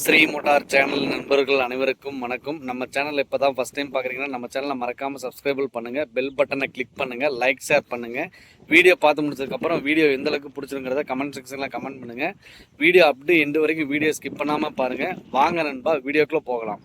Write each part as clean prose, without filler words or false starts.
Sri motor channel நண்பர்கள் அனைவருக்கும் வணக்கம். நம்ம சேனல் இப்போ தான் ஃபஸ்ட் டைம் பார்க்குறீங்கன்னா நம்ம சேனலை மறக்காமல் சப்ஸ்கிரைபிள் பண்ணுங்கள், பெல் பட்டனை கிளிக் பண்ணுங்கள், லைக் ஷேர் பண்ணுங்கள். வீடியோ பார்த்து முடிச்சதுக்கப்புறம் வீடியோ எந்த அளவுக்கு பிடிச்சிருங்கிறத கமெண்ட் செக்ஷனில் கமெண்ட் பண்ணுங்கள். வீடியோ அப்டு எண்டு வரைக்கும் வீடியோ ஸ்கிப் பண்ணாமல் பாருங்கள். வாங்க நண்பா, வீடியோக்குள்ளே போகலாம்.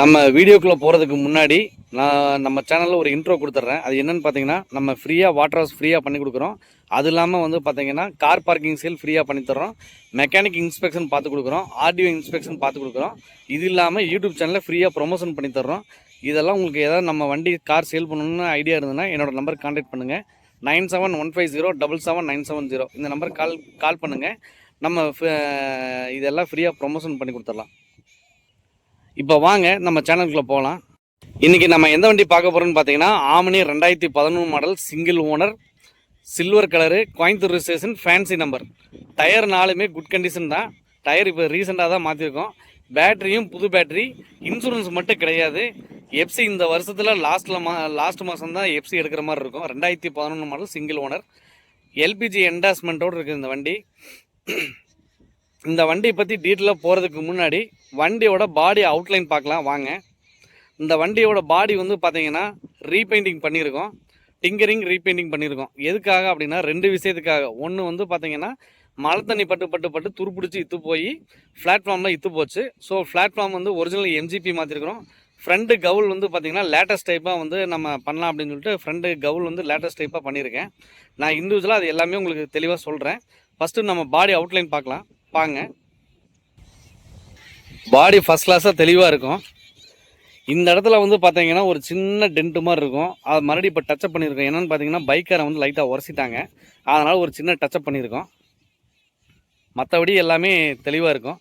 நம்ம வீடியோக்குள்ளே போகிறதுக்கு முன்னாடி நான் நம்ம சேனலில் ஒரு இன்ட்ரோ கொடுத்துட்றேன். அது என்னென்னு பார்த்தீங்கன்னா, நம்ம ஃப்ரீயாக வாட்டர் ஹவுஸ் ஃப்ரீயாக பண்ணி கொடுக்குறோம். அது இல்லாமல் வந்து பார்த்தீங்கன்னா கார் பார்க்கிங் சேல் ஃப்ரீயாக பண்ணித்தரோம், மெக்கானிக் இன்ஸ்பெக்ஷன் பார்த்து கொடுக்குறோம், ஆர்டிஓ இன்ஸ்பெக்ஷன் பார்த்து கொடுக்குறோம். இது இல்லாமல் யூடியூப் சேனலில் ஃப்ரீயாக ப்ரொமோஷன் பண்ணித்தரோம். இதெல்லாம் உங்களுக்கு ஏதாவது நம்ம வண்டி கார் சேல் பண்ணணும்னு ஐடியா இருந்ததுன்னா என்னோடய நம்பர் கான்டாக்ட் பண்ணுங்கள். 9715077790 இந்த நம்பருக்கு கால் பண்ணுங்கள். நம்ம இதெல்லாம் ஃப்ரீயாக ப்ரொமோஷன் பண்ணி கொடுத்துடலாம். இப்போ வாங்க நம்ம சேனலுக்குள்ளே போகலாம். இன்றைக்கி நம்ம எந்த வண்டி பார்க்க போகிறோன்னு பார்த்தீங்கன்னா, Omni 2013 model single owner, silver colour, Coimbatore registration, fancy number. Tyre நாலுமே குட் கண்டிஷன் தான். டயர் இப்போ ரீசெண்டாக தான் மாற்றிருக்கோம். பேட்டரியும் புது பேட்டரி, இன்சூரன்ஸ் மட்டும் கிடையாது. எஃப்சி இந்த வருஷத்தில் லாஸ்ட் மாதம் தான் எஃப்சி எடுக்கிற மாதிரி இருக்கும். 2011 மாடல் சிங்கிள் ஓனர், எல்பிஜி என்டாஸ்மெண்ட்டோடு இருக்குது இந்த வண்டி. இந்த வண்டியை பற்றி டீட்டெயிலாக போகிறதுக்கு முன்னாடி வண்டியோட பாடி அவுட்லைன் பார்க்கலாம் வாங்க. இந்த வண்டியோட பாடி வந்து பார்த்தீங்கன்னா ரீபெயிண்டிங் பண்ணியிருக்கோம், டிங்கரிங் ரீபெயிண்டிங் பண்ணியிருக்கோம். எதுக்காக அப்படின்னா ரெண்டு விஷயத்துக்காக. ஒன்று வந்து பார்த்தீங்கன்னா மழை தண்ணி பட்டு துருப்பிடிச்சி இத்து போய் பிளாட்ஃபார்மில் இத்து போச்சு. ஸோ பிளாட்ஃபார்ம் வந்து ஒரிஜினல் எம்ஜிபி மாற்றிருக்கிறோம். ஃப்ரண்ட்டு கவுல் வந்து பார்த்திங்கன்னா லேட்டஸ்ட் டைப்பாக வந்து நம்ம பண்ணலாம் அப்படின்னு சொல்லிட்டு ஃப்ரண்ட்டு கவுல் வந்து லேட்டஸ்ட் டைப்பாக பண்ணியிருக்கேன். நான் இண்டிவிஜுவலாக அது எல்லாமே உங்களுக்கு தெளிவாக சொல்கிறேன். ஃபஸ்ட்டு நம்ம பாடி அவுட்லைன் பார்க்கலாம் பாங்க. பாடி ஃபஸ்ட் கிளாஸாக தெளிவாக இருக்கும். இந்த இடத்துல வந்து பார்த்தீங்கன்னா ஒரு சின்ன டென்ட்டு மாதிரி இருக்கும். அது மறுபடியும் இப்போ டச்சப் பண்ணியிருக்கோம். என்னென்னு பார்த்தீங்கன்னா பைக்காரை வந்து லைட்டாக உரசிட்டாங்க, அதனால் ஒரு சின்ன டச்சப் பண்ணியிருக்கோம். மற்றபடி எல்லாமே தெளிவாக இருக்கும்.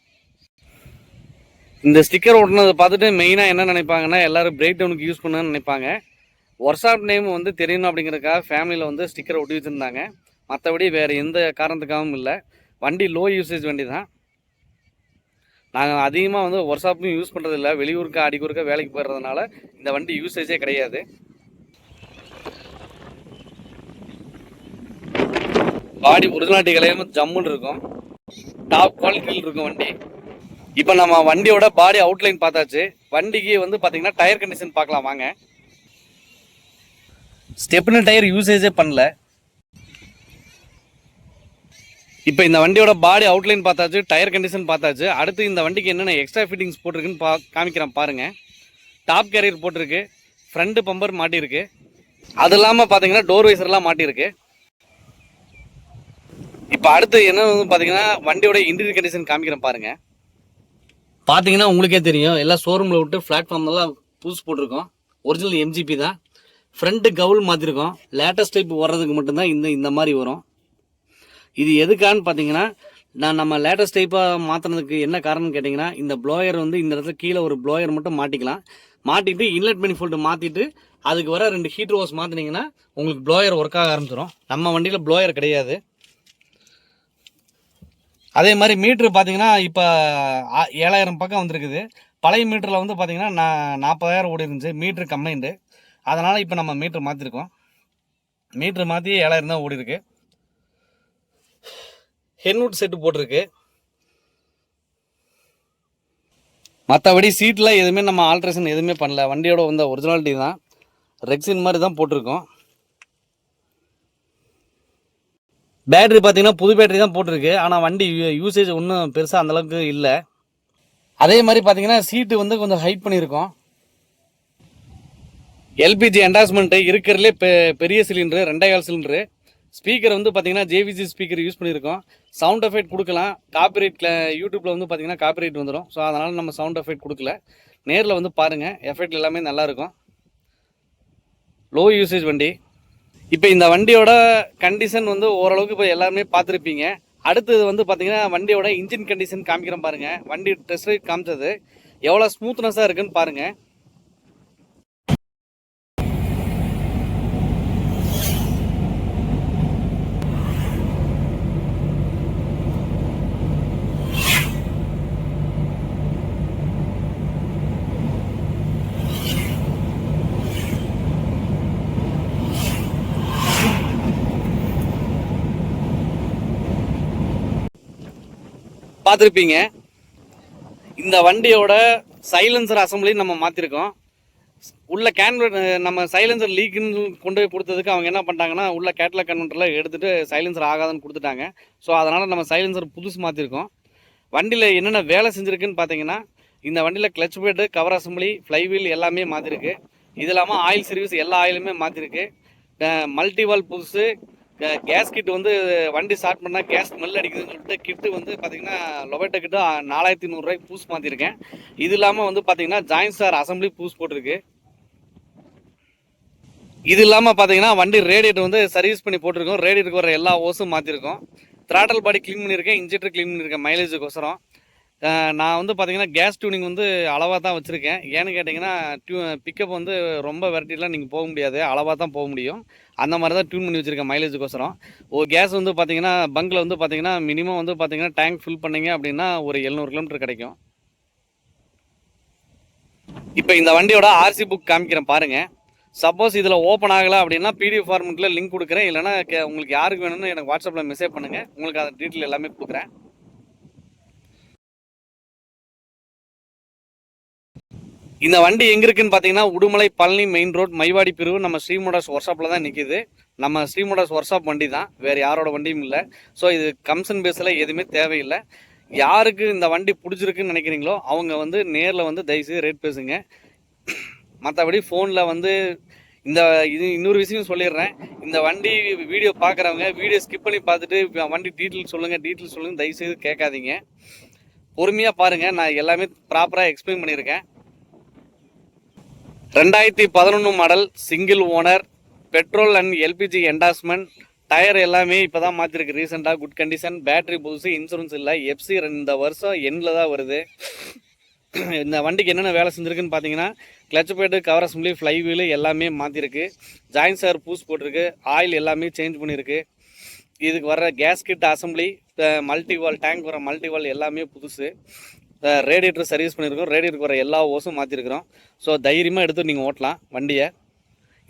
இந்த ஸ்டிக்கர் ஓட்டுனதை பார்த்துட்டு மெயினாக என்ன நினைப்பாங்கன்னா, எல்லோரும் பிரேக் டவுனுக்கு யூஸ் பண்ணணும்னு நினைப்பாங்க. ஒர்க் ஷாப் நேம் வந்து தெரியணும் அப்படிங்கிறதுக்காக ஃபேமிலியில் வந்து ஸ்டிக்கரை ஒட்டி வச்சுருந்தாங்க. மற்றபடி வேறு எந்த காரணத்துக்காகவும் இல்லை. வண்டி லோ யூசேஜ் வண்டி தான். நாங்கள் அதிகமாக வந்து ஒர்க் ஷாப்பும் யூஸ் பண்ணுறதில்ல. வெளியூருக்கு அடிக்கூருக்க வேலைக்கு போயிடுறதுனால இந்த வண்டி யூசேஜே கிடையாது. பாடி ஒரிஜினாலிட்டி கலையாமல் ஜம்முன்னு இருக்கும், டாப் குவாலிட்டியில் இருக்கும் வண்டி. இப்போ நம்ம வண்டியோட பாடி அவுட்லைன் பார்த்தாச்சு. வண்டிக்கு வந்து பார்த்தீங்கன்னா டயர் கண்டிஷன் பார்க்கலாம் வாங்க. ஸ்டெப்னி டயர் யூசேஜே பண்ணல. இப்போ இந்த வண்டியோட பாடி அவுட்லைன் பார்த்தாச்சு, டயர் கண்டிஷன் பார்த்தாச்சு. அடுத்து இந்த வண்டிக்கு என்னென்ன எக்ஸ்ட்ரா ஃபிட்டிங்ஸ் போட்டிருக்குன்னு காமிக்கிறேன் பாருங்கள். டாப் கேரியர் போட்டிருக்கு, ஃப்ரண்ட்டு பம்பர் மாட்டியிருக்கு, அது இல்லாமல் பார்த்தீங்கன்னா டோர் வைசர்லாம் மாட்டியிருக்கு. இப்போ அடுத்து என்ன பார்த்தீங்கன்னா வண்டியோட இன்டீரியர் கண்டிஷன் காமிக்கிறேன் பாருங்கள். பார்த்தீங்கன்னா உங்களுக்கே தெரியும், எல்லாம் ஷோரூமில் விட்டு பிளாட்ஃபார்ம்லாம் புதுசு போட்டிருக்கோம். ஒரிஜினல் எம்ஜிபி தான். ஃப்ரண்ட்டு கவுல் மாற்றிருக்கோம். லேட்டஸ்ட் டைப் வர்றதுக்கு மட்டும்தான் இந்த மாதிரி வரும். இது எதுக்கான்னு பார்த்தீங்கன்னா, நம்ம லேட்டஸ்ட் டைப்பாக மாற்றினதுக்கு என்ன காரணம்னு கேட்டிங்கன்னா, இந்த ப்ளோயர் வந்து இந்த இடத்துல கீழே ஒரு ப்ளோயர் மட்டும் மாட்டிக்கலாம். மாட்டிட்டு இன்லெட் மணிஃபோல்டு மாற்றிட்டு அதுக்கு வர 2 ஹீட்டர் வாஷ் மாற்றினீங்கன்னா உங்களுக்கு ப்ளோயர் ஒர்க் ஆக ஆரம்பிச்சிடும். நம்ம வண்டியில் ப்ளோயர் கிடையாது. அதே மாதிரி மீட்ரு பார்த்தீங்கன்னா இப்போ 7000 பக்கம் வந்துருக்குது. பழைய மீட்டரில் வந்து பார்த்தீங்கன்னா 40,000 ஓடி இருந்துச்சு மீட்ரு கம்பைண்டு. அதனால் இப்போ நம்ம மீட்ரு மாற்றிருக்கோம். மீட்ரு மாற்றி 7000 தான் ஓடி இருக்கு. ஹென்வுட் செட்டு போட்டிருக்கு. மற்றபடி சீட்டில் எதுவுமே நம்ம ஆல்ட்ரேஷன் எதுவுமே பண்ணல. வண்டியோட வந்த ஒரிஜினாலிட்டி தான், ரெக்ஸின் மாதிரி தான் போட்டிருக்கோம். பேட்டரி பார்த்தீங்கன்னா புது பேட்டரி தான் போட்டிருக்கு. ஆனால் வண்டி யூசேஜ் ஒன்றும் பெருசாக அந்தளவுக்கு இல்லை. அதே மாதிரி பார்த்தீங்கன்னா சீட்டு வந்து கொஞ்சம் ஹைட் பண்ணியிருக்கோம். எல்பிஜி என்டாஸ்மெண்ட்டு இருக்கிறதுலே பெரிய சிலிண்டரு, 2.5 சிலிண்டரு. ஸ்பீக்கர் வந்து பார்த்தீங்கன்னா ஜேவிசி ஸ்பீக்கர் யூஸ் பண்ணியிருக்கோம். சவுண்ட் எஃபெக்ட் கொடுக்கலாம். காப்பிரைட்டில் யூடியூப்பில் வந்து பார்த்தீங்கன்னா காப்பிரைட் வந்துடும். ஸோ அதனால் நம்ம சவுண்ட் எஃபெக்ட் கொடுக்கல. நேரில் வந்து பாருங்கள், எஃபெக்ட் எல்லாமே நல்லாயிருக்கும். லோ யூசேஜ் வண்டி. இப்போ இந்த வண்டியோட கண்டிஷன் வந்து ஓரளவுக்கு இப்போ எல்லாருமே பார்த்துருப்பீங்க. அடுத்தது வந்து பார்த்தீங்கன்னா வண்டியோட இன்ஜின் கண்டிஷன் காமிக்கிறேன் பாருங்கள். வண்டி டெஸ்ட் ரைட் காமிச்சது எவ்வளோ ஸ்மூத்னஸாக இருக்குன்னு பாருங்கள். பார்த்துருப்பீங்க. இந்த வண்டியோட சைலன்சர் அசம்பிளி நம்ம மாற்றிருக்கோம். உள்ள நம்ம சைலன்சர் லீக்குன்னு கொண்டு போய் கொடுத்ததுக்கு அவங்க என்ன பண்ணிட்டாங்கன்னா உள்ள கேட்லாக் கன்வெர்ட்டரில் எடுத்துகிட்டு சைலன்சர் ஆகாதுன்னு கொடுத்துட்டாங்க. ஸோ அதனால் நம்ம சைலன்சர் புதுசு மாற்றிருக்கோம். வண்டியில் என்னென்ன வேலை செஞ்சுருக்குன்னு பார்த்தீங்கன்னா, இந்த வண்டியில் clutch pad, cover assembly, flywheel எல்லாமே மாற்றிருக்கு. இது இல்லாமல் ஆயில் சர்வீஸ் எல்லா ஆயிலுமே மாற்றிருக்கு. மல்டிவால் புதுசு. கேஸ் கிட் வந்து வண்டி ஸ்டார்ட் பண்ணால் கேஸ் ஸ்மெல் அடிக்குதுன்னு சொல்லிட்டு கிட்டு வந்து பார்த்தீங்கன்னா லொபேட்டோ கிட்டு 4500 பூஸ் மாற்றிருக்கேன். இது இல்லாமல் வந்து பார்த்தீங்கன்னா ஜாயின் ஸ்டார் அசம்பிளி பூஸ் போட்டிருக்கு. இது இல்லாமல் பார்த்தீங்கன்னா வண்டி ரேடியேட்டர் வந்து சர்வீஸ் பண்ணி போட்டிருக்கோம். ரேடியேட்டருக்கு வர எல்லா ஓஸும் மாற்றிருக்கோம். த்ராட்டல் பாடி க்ளீன் பண்ணியிருக்கேன், இன்ஜெக்டர் க்ளீன் பண்ணியிருக்கேன் மைலேஜுக்கோசரம். நான் வந்து பார்த்தீங்கன்னா கேஸ் டியூனிங் வந்து அளவாக தான் வச்சுருக்கேன். ஏன்னு கேட்டிங்கன்னா பிக்கப் வந்து ரொம்ப வெரைட்டிலாம் நீங்கள் போக முடியாது, அளவாக தான் போக முடியும். அந்த மாதிரி தான் டியூன் பண்ணி வச்சுருக்கேன் மைலேஜுக்கோசரம். கேஸ் வந்து பார்த்தீங்கன்னா பங்கில் வந்து பார்த்தீங்கன்னா மினிமம் வந்து பார்த்தீங்கன்னா டேங்க் ஃபில் பண்ணிங்க அப்படின்னா ஒரு 700 கிலோமீட்டர் கிடைக்கும். இப்போ இந்த வண்டியோட ஆர்சி புக் காமிக்கிறேன் பாருங்கள். சப்போஸ் இதில் ஓப்பன் ஆகலை அப்படின்னா பிடிஎஃப் ஃபார்மெட்டில் லிங்க் கொடுக்குறேன். இல்லைனா உங்களுக்கு யாருக்கு வேணும்னு எனக்கு வாட்ஸ்அப்பில் மெசேஜ் பண்ணுங்கள், உங்களுக்கு அந்த டீட்டெயில் எல்லாமே கொடுக்குறேன். இந்த வண்டி எங்கே இருக்குன்னு பார்த்தீங்கன்னா உடுமலை பழனி மெயின் ரோட் மைவாடி பிரிவு நம்ம ஸ்ரீ மோட்டார்ஸ் ஒர்க் ஷாப்பில் தான் நிற்கிது. நம்ம ஸ்ரீ மோட்டார்ஸ் ஒர்க் ஷாப் வண்டி தான், வேறு யாரோட வண்டியும் இல்லை. ஸோ இது கமிஷன் பேஸில் எதுவுமே தேவையில்லை. யாருக்கு இந்த வண்டி பிடிச்சிருக்குன்னு நினைக்கிறீங்களோ அவங்க வந்து நேரில் வந்து தயவுசெய்து ரேட் பேசுங்க. மற்றபடி ஃபோனில் வந்து இது இன்னொரு விஷயம் சொல்லிடுறேன். இந்த வண்டி வீடியோ பார்க்குறவங்க வீடியோ ஸ்கிப் பண்ணி பார்த்துட்டு வண்டி டீட்டெயில் சொல்லுங்கள் தயவுசெய்து கேட்காதீங்க. பொறுமையாக பாருங்கள், நான் எல்லாமே ப்ராப்பராக எக்ஸ்பிளைன் பண்ணியிருக்கேன். 2011 model, single owner, petrol and LPG endorsement, tyre எல்லாமே இப்போ தான் மாற்றிருக்கு ரீசெண்டாக, குட் கண்டிஷன். பேட்டரி புதுசு, இன்சூரன்ஸ் இல்லை, எஃப்சி இந்த வருஷம் எண்டில் தான் வருது. இந்த வண்டிக்கு என்னென்ன வேலை செஞ்சுருக்குன்னு பார்த்தீங்கன்னா clutch pad, cover assembly, flywheel எல்லாமே மாற்றிருக்கு. ஜாயின் சார் பூஸ் போட்டிருக்கு. ஆயில் எல்லாமே சேஞ்ச் பண்ணியிருக்கு. இதுக்கு வர கேஸ் கிட் அசம்பிளி, மல்டிவால் டேங்க் வர மல்டிவால் எல்லாமே புதுசு. ரேடியேட்டர் சர்வீஸ் பண்ணியிருக்கோம். ரேடியேட்டருக்கு வர எல்லா ஓஸும் மாற்றிருக்கிறோம். ஸோ தைரியமாக எடுத்து நீங்கள் ஓட்டலாம் வண்டியை.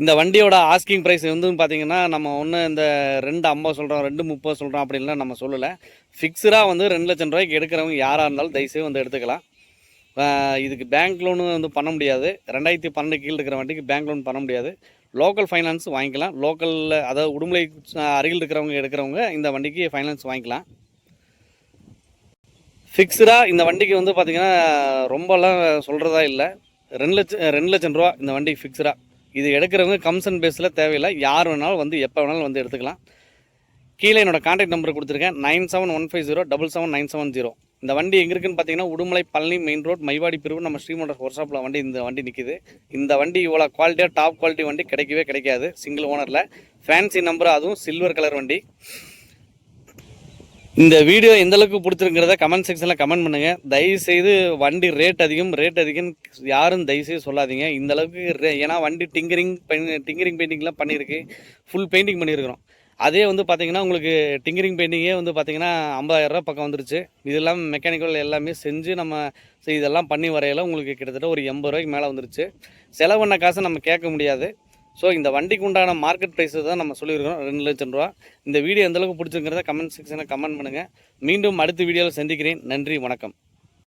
இந்த வண்டியோட ஆஸ்கிங் ப்ரைஸ் வந்து பார்த்தீங்கன்னா நம்ம ஒன்று இந்த 250 சொல்கிறோம், 230 சொல்கிறோம் அப்படின்லாம் நம்ம சொல்லலை. ஃபிக்ஸடாக வந்து 2 லட்சம் ரூபாய்க்கு எடுக்கிறவங்க யாராக இருந்தாலும் தயவுசெய்து வந்து எடுத்துக்கலாம். இதுக்கு பேங்க் லோனு வந்து பண்ண முடியாது. 2012 கீழே இருக்கிற வண்டிக்கு பேங்க் லோன் பண்ண முடியாது. லோக்கல் ஃபைனான்ஸ் வாங்கிக்கலாம். லோக்கலில் அதாவது உடுமலை அருகில் எடுக்கிறவங்க இந்த வண்டிக்கு ஃபைனான்ஸ் வாங்கிக்கலாம். ஃபிக்ஸ்டாக இந்த வண்டிக்கு வந்து பார்த்திங்கன்னா ரொம்பலாம் சொல்கிறதா இல்லை. 2 லட்சம் ரூபா இந்த வண்டிக்கு ஃபிக்ஸ்டாக. இது எடுக்கிறவங்க கமிஷன் பேஸில் தேவையில்லை, யார் வேணாலும் வந்து எப்போ வேணாலும் வந்து எடுத்துக்கலாம். கீழே என்னோடய கான்டாக்ட் நம்பர் கொடுத்துருக்கேன், 9715077790. இந்த வண்டி எங்கே இருக்குன்னு பார்த்தீங்கன்னா உடுமலை பழனி மெயின் ரோட் மைவாடி பிரிவு நம்ம ஸ்ரீ மோட்டார்ஸ் ஒர்க் ஷாப்பில் இந்த வண்டி நிற்கிது. இந்த வண்டி இவ்வளோ குவாலிட்டியாக டாப் குவாலிட்டி வண்டி கிடைக்கவே கிடைக்காது சிங்கிள் ஓனரில். ஃபேன்சி நம்பர், அதுவும் சில்வர் கலர் வண்டி. இந்த வீடியோ எந்தளவுக்கு பிடிச்சிருக்கிறத கமெண்ட் செக்ஷனில் கமெண்ட் பண்ணுங்கள். தயவுசெய்து வண்டி ரேட் அதிகம் யாரும் தயவுசெய்து சொல்லாதீங்க. இந்தளவுக்கு ஏன்னா வண்டி டிங்கரிங் பெயிண்டிங்லாம் பண்ணியிருக்கு, ஃபுல் பெயிண்டிங் பண்ணியிருக்கிறோம். அதே வந்து பார்த்திங்கன்னா உங்களுக்கு டிங்கரிங் பெயிண்டிங்கே வந்து பார்த்திங்கன்னா 50,000 ரூபா பக்கம் வந்துருச்சு. இது இல்லாமல் மெக்கானிக்கல் எல்லாமே செஞ்சு நம்ம இதெல்லாம் பண்ணி வரையில உங்களுக்கு கிட்டத்தட்ட ஒரு 80 ரூபாய்க்கு மேலே வந்துருச்சு. செலவு பண்ண காசை நம்ம கேட்க முடியாது. ஸோ இந்த வண்டிக்கு உண்டான மார்க்கெட் ப்ரைஸு தான் நம்ம சொல்லியிருக்கிறோம், 2 லட்சம் ரூபா. இந்த வீடியோ எந்தளவுக்கு பிடிச்சிருக்கிறத கமெண்ட் செக்ஷனில் கமெண்ட் பண்ணுங்கள். மீண்டும் அடுத்த வீடியோவில் சந்திக்கிறேன். நன்றி, வணக்கம்.